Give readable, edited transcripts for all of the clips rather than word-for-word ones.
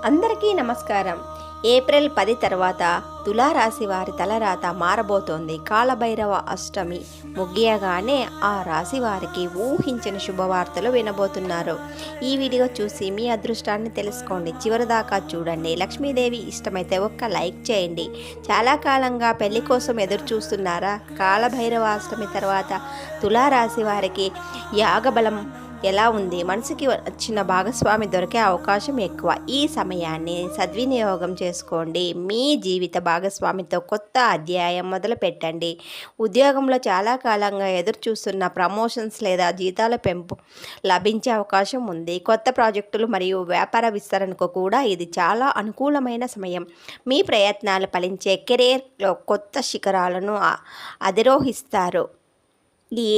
అందరికీ నమస్కారం. ఏప్రిల్ 10 తర్వాత తులారాశి వారి తలరాత మారబోతోంది. కాలభైరవ అష్టమి ముగియగానే ఆ రాశి వారికి ఊహించిన శుభవార్తలు వినబోతున్నారు. ఈ వీడియో చూసి మీ అదృష్టాన్ని తెలుసుకోండి. చివరిదాకా చూడండి. లక్ష్మీదేవి ఇష్టమైతే ఒక్క లైక్ చేయండి. చాలా కాలంగా పెళ్లి కోసం ఎదురు చూస్తున్నారా? కాలభైరవ అష్టమి తర్వాత తులారాశి వారికి యాగబలం ఎలా ఉంది? మనసుకి వచ్చిన భాగస్వామి దొరికే అవకాశం ఎక్కువ. ఈ సమయాన్ని సద్వినియోగం చేసుకోండి. మీ జీవిత భాగస్వామితో కొత్త అధ్యాయం మొదలు పెట్టండి. ఉద్యోగంలో చాలా కాలంగా ఎదురు చూస్తున్న ప్రమోషన్స్ లేదా జీతాల పెంపు లభించే అవకాశం ఉంది. కొత్త ప్రాజెక్టులు మరియు వ్యాపార విస్తరణకు కూడా ఇది చాలా అనుకూలమైన సమయం. మీ ప్రయత్నాలు ఫలించే కెరీర్లో కొత్త శిఖరాలను అధిరోహిస్తారు.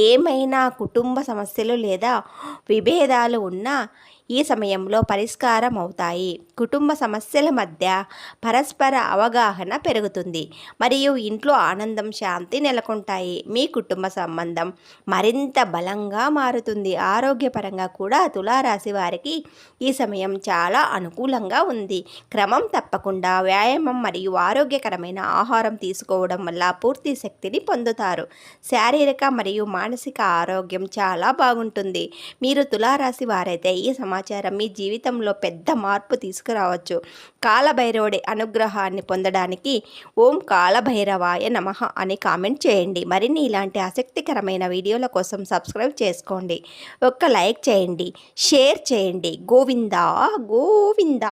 ఏమైనా కుటుంబ సమస్యలు లేదా విభేదాలు ఉన్నా ఈ సమయంలో పరిష్కారం అవుతాయి. కుటుంబ సమస్యల మధ్య పరస్పర అవగాహన పెరుగుతుంది మరియు ఇంట్లో ఆనందం, శాంతి నెలకొంటాయి. మీ కుటుంబ సంబంధం మరింత బలంగా మారుతుంది. ఆరోగ్యపరంగా కూడా తులారాశి వారికి ఈ సమయం చాలా అనుకూలంగా ఉంది. క్రమం తప్పకుండా వ్యాయామం మరియు ఆరోగ్యకరమైన ఆహారం తీసుకోవడం వల్ల పూర్తి శక్తిని పొందుతారు. శారీరక మరియు మానసిక ఆరోగ్యం చాలా బాగుంటుంది. మీరు తులారాశి వారైతే ఈ సమాచారం మీ జీవితంలో పెద్ద మార్పు తీసుకురావచ్చు. కాలభైరవుడి అనుగ్రహాన్ని పొందడానికి ఓం కాలభైరవాయ నమః అని కామెంట్ చేయండి. మరిన్ని ఇలాంటి ఆసక్తికరమైన వీడియోల కోసం సబ్స్క్రైబ్ చేసుకోండి. ఒక్క లైక్ చేయండి, షేర్ చేయండి. గోవిందా గోవిందా.